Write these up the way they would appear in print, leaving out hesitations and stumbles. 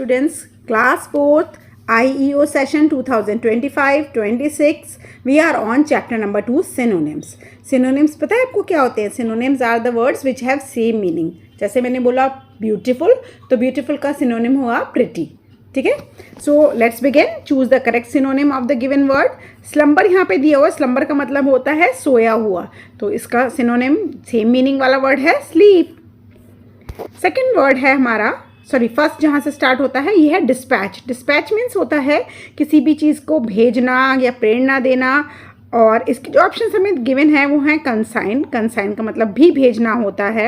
students, class 4th IEO session 2025-26. We are on chapter number 2 synonyms. Synonyms पता है आपको क्या होते हैं? Synonyms are the words which have same meaning. जैसे मैंने बोला beautiful, तो beautiful का synonym हुआ pretty. ठीक है. So let's begin. Choose the correct synonym of the given word. Slumber यहाँ पे दिया हुआ. Slumber का मतलब होता है सोया हुआ, तो इसका synonym same meaning वाला word है sleep. सेकेंड वर्ड है हमारा, फर्स्ट जहाँ से स्टार्ट होता है ये है डिस्पैच. डिस्पैच मीन्स होता है किसी भी चीज़ को भेजना या प्रेरणा देना, और इसके जो ऑप्शन हमें गिवन है वो है कंसाइन. कंसाइन का मतलब भी भेजना होता है.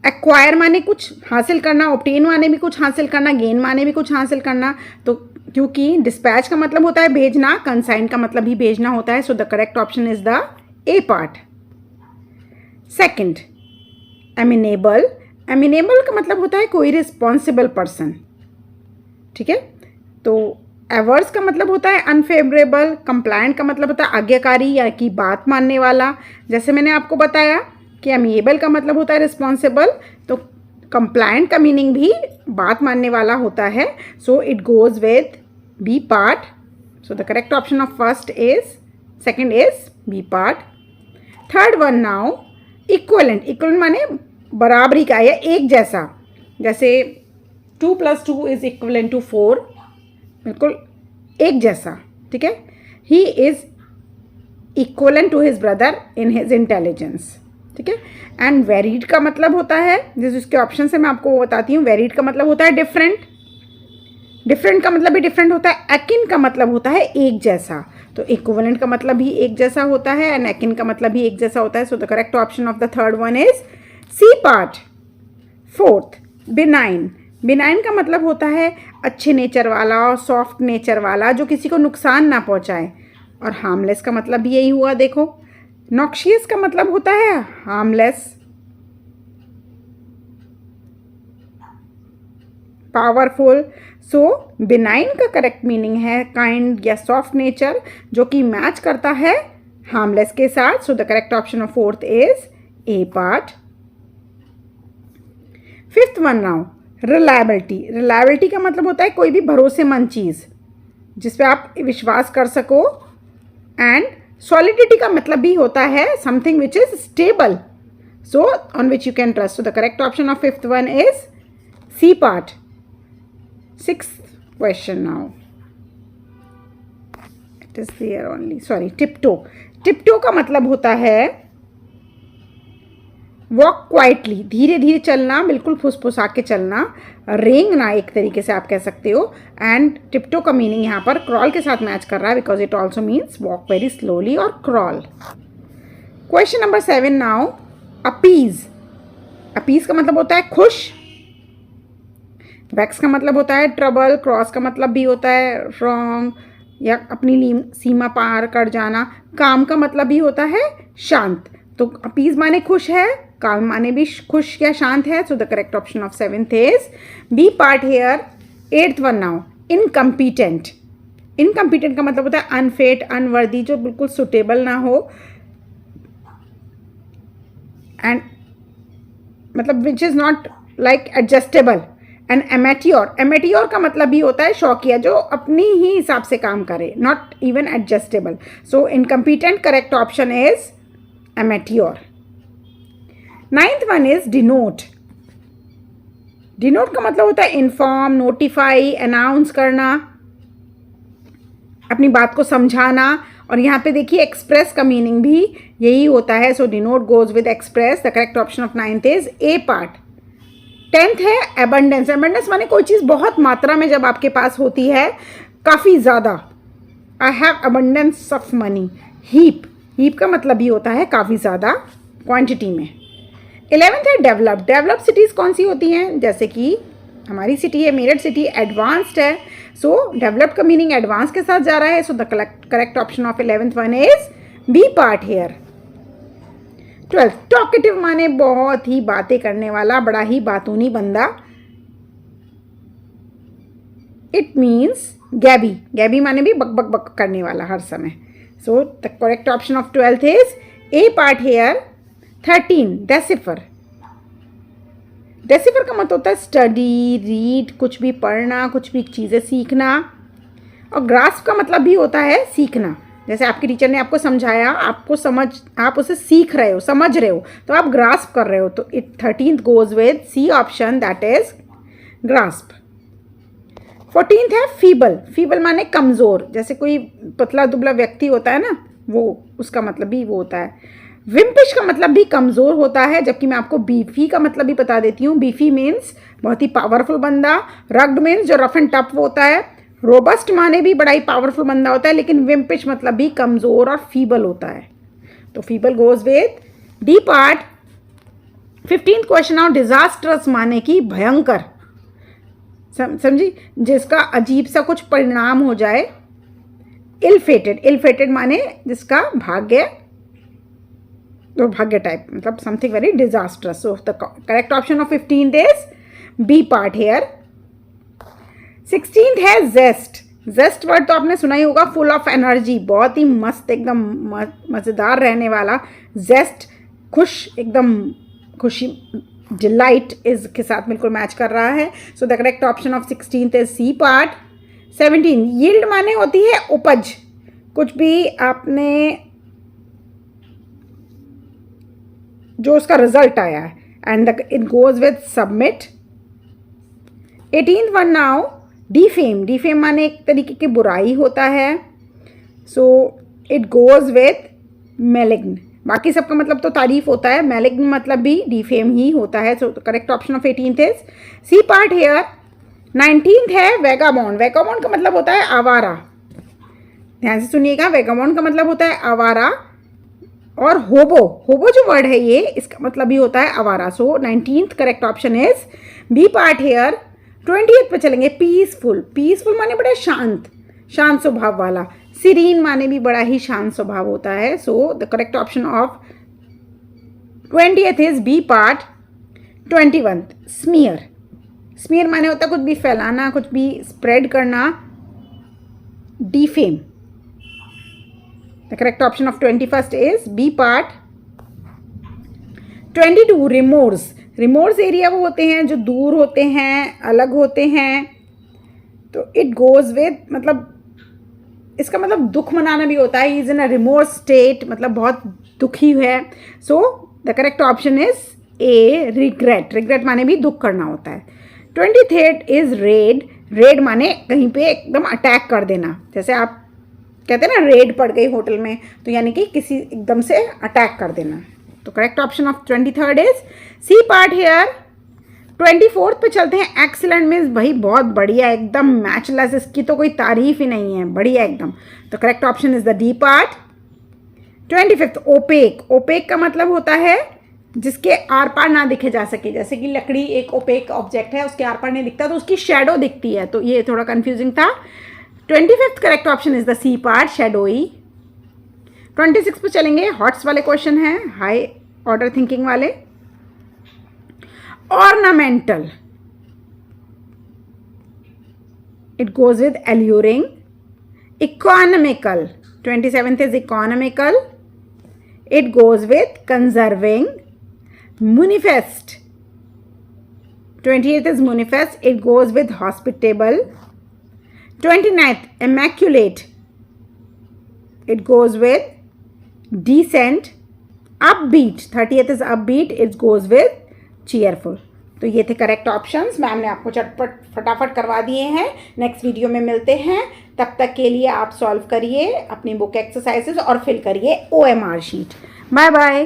एक्वायर माने कुछ हासिल करना, ऑब्टेन माने भी कुछ हासिल करना, गेन माने भी कुछ हासिल करना. तो क्योंकि डिस्पैच का मतलब होता है भेजना, कंसाइन का मतलब भी भेजना होता है, so the correct option is the A part. Second, amenable. Amenable का मतलब होता है कोई रिस्पॉन्सिबल पर्सन. ठीक है. तो एवर्स का मतलब होता है अनफेवरेबल. कंप्लायंट का मतलब होता है आज्ञाकारी या की बात मानने वाला. जैसे मैंने आपको बताया कि एमिएबल का मतलब होता है रिस्पॉन्सिबल, तो कंप्लायंट का मीनिंग भी बात मानने वाला होता है. So it goes with B part. So the correct option of first is, second is B part. Third one now, equivalent. Equivalent माने बराबरी का या एक जैसा. जैसे 2 + 2 इज इक्वलेंट टू 4, बिल्कुल एक जैसा. ठीक है. He is equivalent to his brother in his intelligence. ठीक है. एंड वेरीड का मतलब होता है, जैसे उसके ऑप्शन से मैं आपको बताती हूँ. वेरीड का मतलब होता है डिफरेंट. डिफरेंट का मतलब भी डिफरेंट होता है. एकिन का मतलब होता है एक जैसा, तो इक्विवेलेंट का मतलब भी एक जैसा होता है एंड एकिन का मतलब भी एक जैसा होता है. So the correct option of the third one is C part. Fourth, benign. Benign का मतलब होता है अच्छे नेचर वाला और सॉफ्ट नेचर वाला, जो किसी को नुकसान ना पहुंचाए. और हार्मलेस का मतलब भी यही हुआ. देखो, नॉक्शियस का मतलब होता है हार्मलेस. पावरफुल. सो बिनाइन का करेक्ट मीनिंग है काइंड या सॉफ्ट नेचर, जो कि मैच करता है हार्मलेस के साथ. सो the correct option of fourth is a part. Fifth one now, reliability. Reliability का मतलब होता है कोई भी भरोसेमंद चीज़ जिस पे आप विश्वास कर सको. एंड सॉलिडिटी का मतलब भी होता है something which is stable, so on which you can trust. So the correct option of fifth one is C part. Sixth question now. It is there only. Sorry, tiptoe. Tiptoe का मतलब होता है walk quietly, धीरे धीरे चलना, बिल्कुल फुसफुसा के चलना, रेंगना एक तरीके से आप कह सकते हो. एंड टिप्टो का मीनिंग यहाँ पर क्रॉल के साथ मैच कर रहा है, because it also means walk very slowly और क्रॉल. क्वेश्चन नंबर 7 नाउ, अपीज. अपीज का मतलब होता है खुश. वैक्स का मतलब होता है ट्रबल. क्रॉस का मतलब भी होता है रॉन्ग या अपनी सीमा पार कर जाना. काम का मतलब भी होता है शांत. तो अपीज माने खुश है, काम माने भी खुश या शांत है. So the correct option of seventh is B part here. Eighth one now, incompetent. Incompetent का मतलब होता है अनफिट, अनवर्दी, जो बिल्कुल सुटेबल ना हो. एंड मतलब which is not like adjustable. And amateur. Amateur का मतलब भी होता है शौकिया, जो अपनी ही हिसाब से काम करे, not even adjustable. So incompetent correct option is amateur. Ninth one is denote. Denote का मतलब होता है इन्फॉर्म, नोटिफाई, अनाउंस करना, अपनी बात को समझाना. और यहाँ पे देखिए एक्सप्रेस का मीनिंग भी यही होता है. So denote goes with express. The correct option of ninth is a part. 10th है एबंडेंस. एबंडेंस माने कोई चीज़ बहुत मात्रा में जब आपके पास होती है, काफ़ी ज़्यादा. I have abundance of money. Heap. Heap का मतलब भी होता है काफ़ी ज़्यादा क्वांटिटी में. 11th है डेवलप्ड. डेवलप्ड सिटीज़ कौन सी होती हैं? जैसे कि हमारी सिटी है मेरठ सिटी, एडवांस्ड है. सो डेवलप्ड का मीनिंग एडवांस के साथ जा रहा है. So the correct option of 11th one is B part here. 12th, talkative माने बहुत ही बातें करने वाला, बड़ा ही बातूनी बंदा. It means गैबी. गैबी माने भी बक बक बक करने वाला हर समय. सो the correct option of 12th is a part here. 13, decipher. Decipher का मतलब होता है स्टडी, रीड, कुछ भी पढ़ना, कुछ भी चीज़ें सीखना। और ग्रास्प का मतलब भी होता है सीखना। जैसे आपके टीचर ने आपको समझाया, आप उसे सीख रहे हो, समझ रहे हो, तो आप ग्रास्प कर रहे हो। तो it 13th goes with C option, that is grasp. 14th है फीबल। फीबल माने कमज़ोर। जैसे कोई पतला दुबला व्यक्ति होता है ना, वो उसका मतलब भी वो होता है। विम्पिश का मतलब भी कमज़ोर होता है, जबकि मैं आपको बीफी का मतलब भी बता देती हूँ। बीफी मीन्स बहुत ही पावरफुल बंदा। रग्ड मीन्स जो रफ एंड टफ होता है। रोबस्ट माने भी बड़ा ही पावरफुल बंदा होता है, लेकिन विम्पिश मतलब भी कमज़ोर और फीबल होता है। तो feeble goes with D part. 15th question now, disasters माने कि भयंकर, समझी, जिसका अजीब सा कुछ परिणाम हो जाए। इल फेटेड, इल फेटेड माने जिसका भाग्य, दुर्भाग्य टाइप, मतलब something very disastrous. So the correct option of 15th is B part here. 16th है जेस्ट। जेस्ट वर्ड तो आपने सुना ही होगा, फुल ऑफ एनर्जी, बहुत ही मस्त, एकदम मज़ेदार रहने वाला। जेस्ट, खुश, एकदम खुशी, डिलाइट इज के साथ बिल्कुल मैच कर रहा है। So the correct option of 16th is C part. 17 yield माने होती है उपज, कुछ भी आपने जो उसका रिजल्ट आया है, and it goes with submit. 18th one now, defame. Defame माने एक तरीके की बुराई होता है। So it goes with malign. बाकी सबका मतलब तो तारीफ होता है, मैलिग्न मतलब भी डिफेम ही होता है। So correct option of 18th is C part here. 19th है वेगाबॉन्ड। वेगाबॉन्ड का मतलब होता है आवारा। ध्यान से सुनिएगा, वेगाबॉन्ड का मतलब होता है आवारा। और होबो, होबो जो वर्ड है ये, इसका मतलब भी होता है आवारा। So 19th correct option is B part here. 20th पे चलेंगे, पीसफुल। पीसफुल माने बड़ा शांत, शांत स्वभाव वाला। सीरीन माने भी बड़ा ही शांत स्वभाव होता है। So the correct option of 20th is B part. 21th smear. Smear माने होता है कुछ भी फैलाना, कुछ भी स्प्रेड करना। Defame. The correct option of 21st is B part. 22 remorse. Remorse area वो होते हैं जो दूर होते हैं, अलग होते हैं। तो इट गोज विद, मतलब इसका मतलब दुख मनाना भी होता है। Is in a remorse state, मतलब बहुत दुखी है। So the correct option is a regret. Regret माने भी दुख करना होता है। 23rd is red. रेड माने कहीं पे एकदम अटैक कर देना। जैसे आप कहते हैं ना रेड पड़ गई होटल में, तो यानी कि किसी एकदम से अटैक कर देना। तो correct option of 23rd is C part here. 24th पे चलते हैं, एक्सीलेंट मीन्स भाई बहुत बढ़िया, एकदम मैचलेस, इसकी तो कोई तारीफ ही नहीं है, बढ़िया एकदम। तो correct option is the D part. 25th opaque. Opaque का मतलब होता है जिसके आर पार ना दिखे जा सके। जैसे कि लकड़ी एक ओपेक ऑब्जेक्ट है, उसके आर पार नहीं दिखता, तो उसकी शेडो दिखती है। तो ये थोड़ा कंफ्यूजिंग था। 25th correct option is the C part, shadowy. 26 पे चलेंगे, हॉट्स वाले क्वेश्चन हैं, हाई ऑर्डर थिंकिंग वाले। Ornamental, it goes with alluring. Economical, 27th is economical, it goes with conserving. Manifest, 28th is manifest, it goes with hospitable. 29th immaculate, it goes with decent. Upbeat, 30th is upbeat, it goes with cheerful. तो ये थे correct options, ma'am ने आपको चटपट फटाफट करवा दिए हैं। नेक्स्ट वीडियो में मिलते हैं, तब तक के लिए आप सॉल्व करिए अपनी बुक एक्सरसाइजेस और फिल करिए OMR शीट। Bye bye.